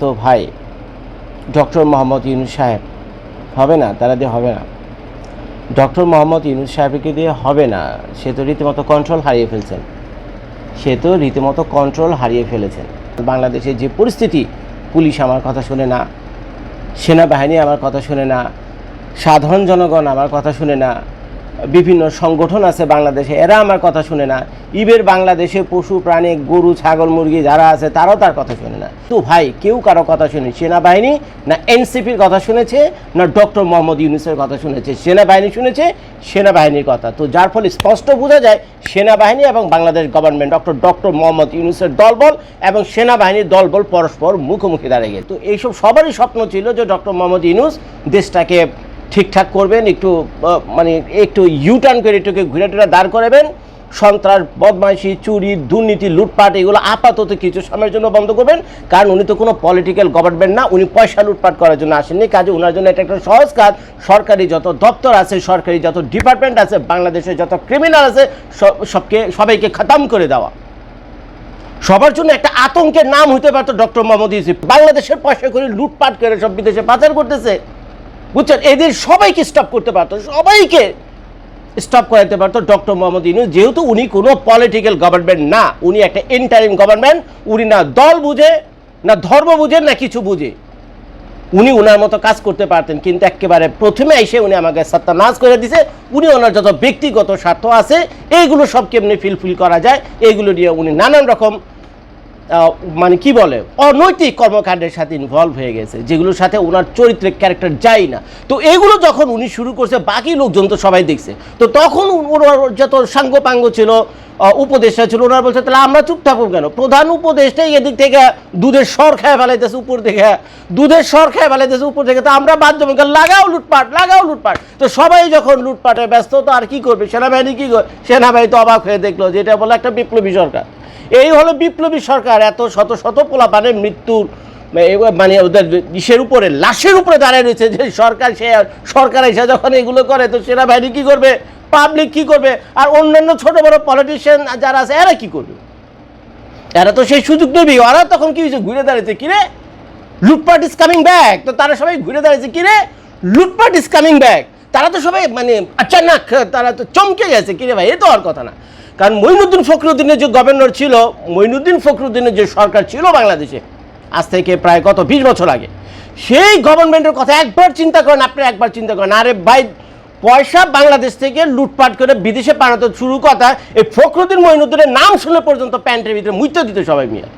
তো ভাই ডক্টর মোহাম্মদ ইউনূস সাহেব হবে না, তারা দিয়ে হবে না। ডক্টর মোহাম্মদ ইউনূস সাহেবকে দিয়ে হবে না। সে তো রীতিমতো কন্ট্রোল হারিয়ে ফেলেছেন। বাংলাদেশের যে পরিস্থিতি, পুলিশ আমার কথা শুনে না, সেনাবাহিনী আমার কথা শুনে না, সাধারণ জনগণ আমার কথা শুনে না, বিভিন্ন সংগঠন আছে বাংলাদেশে, এরা আমার কথা শুনে না, ইভেন বাংলাদেশে পশু প্রাণী গরু ছাগল মুরগি যারা আছে তারাও তার কথা শুনে না। তো ভাই কেউ কারো কথা শুনে, সেনাবাহিনী না এনসিপির কথা শুনেছে, না ডক্টর মোহাম্মদ ইউনূসের কথা শুনেছে? সেনাবাহিনী শুনেছে সেনাবাহিনীর কথা। তো যার ফলে স্পষ্ট বোঝা যায় সেনাবাহিনী এবং বাংলাদেশ গভর্নমেন্ট ডক্টর মোহাম্মদ ইউনূসের দলবল এবং সেনাবাহিনীর দলবল পরস্পর মুখোমুখি দাঁড়িয়ে গেছে। তো এইসব সবারই স্বপ্ন ছিল যে ডক্টর মোহাম্মদ ইউনূস দেশটাকে ঠিকঠাক করবেন, একটু ইউটার্ন করে একটু ঘুরে টুরে দাঁড় করাবেন, সন্ত্রাস বদমাইশি চুরি দুর্নীতি লুটপাট এগুলো আপাতত কিছু সময়ের জন্য বন্ধ করবেন। কারণ উনি তো কোনো পলিটিক্যাল গভর্নমেন্ট না, উনি পয়সা লুটপাট করার জন্য আসেননি। কাজে ওনার জন্য এটা একটা সহজ কাজ। সরকারি যত দপ্তর আছে, সরকারি যত ডিপার্টমেন্ট আছে, বাংলাদেশের যত ক্রিমিনাল আছে সবাইকে খতম করে দেওয়া। সবার জন্য একটা আতঙ্কের নাম হতে পারতো ডক্টর মোহাম্মদ ইউনূস। বাংলাদেশের পয়সা করে লুটপাট করে সব বিদেশে পাচার করতেছে, বুঝছেন? এদের সবাইকে স্টপ করতে পারতো, সবাইকে স্টপ করাতে পারতো ডক্টর মোহাম্মদ ইউনূস। যেহেতু উনি কোনো পলিটিক্যাল গভর্নমেন্ট না, উনি একটা ইন্টারিম গভর্নমেন্ট। উনি না দল বুঝে, না ধর্ম বুঝে, না কিছু বুঝে। উনি ওনার মতো কাজ করতে পারতেন, কিন্তু একেবারে প্রথমে এসে উনি আমাকে সত্যানাশ করে দিছে। উনি ওনার যত ব্যক্তিগত স্বার্থ আছে এইগুলো সব কেমনি ফিলফিল করা যায় এইগুলো নিয়ে উনি নানান রকম অনৈতিক কর্মকাণ্ডের সাথে ইনভলভ হয়ে গেছে, যেগুলোর সাথে ওনার চরিত্রের ক্যারেক্টার যায় না। তো এগুলো যখন উনি শুরু করছে, বাকি লোকজন তো সবাই দেখছে। তো তখন ওনার যত সাঙ্গপাঙ্গ ছিল, উপদেষ্টা ছিল, ওনারা বলছে তাহলে আমরা চুপ থাকবো কেন? প্রধান উপদেষ্টাই এদিক থেকে দুধের সর খেয়ে ফেলাইতেছে উপর থেকে, তো আমরা বাধ্য লাগাও লুটপাট। তো সবাই যখন লুটপাটে ব্যস্ত, তো আর কি করবে সেনাবাহিনী? সেনাবাহিনী তো অবাক হয়ে দেখলো যে এটা বলে একটা বিপ্লবী সরকার। এই হলো বিপ্লবী সরকার। এত শত শত পোলাপানের মৃত্যুর ওদের ইসের উপরে, লাশের উপরে দাঁড়িয়ে রয়েছে যে সরকার এসে যখন এগুলো করে, তো সেনাবাহিনী কি করবে, পাবলিক কি করবে, আর অন্যান্য ছোট বড় পলিটিশিয়ান যারা আছে এরা কি করবে? এরা তো সেই সুযোগ নেবে। ওরা তখন কি হয়েছে, ঘুরে দাঁড়িয়েছে, কিরে লুটপাট ইজ কামিং ব্যাক। তো তারা সবাই ঘুরে দাঁড়িয়েছে, কিরে লুটপাট ইজ কামিং ব্যাক। তারা তো সবাই আচানক তারা তো চমকে গেছে, কিরে ভাই এ তো আর কথা না। কারণ মঈনুদ্দিন ফখরুদ্দিনের যে গভর্নর ছিল, মঈনুদ্দিন ফখরুদ্দিনের যে সরকার ছিল বাংলাদেশে আজ থেকে প্রায় 20 বছর আগে, সেই গভর্নমেন্টের কথা একবার চিন্তা করেন। আরে ভাই, পয়সা বাংলাদেশ থেকে লুটপাট করে বিদেশে পাঠাতে শুরু কথা, এই ফখরুদ্দিন মঈনুদ্দিনের নাম শুনে পর্যন্ত প্যান্টের ভিতরে মুইতে দিতে সবাই মিয়া।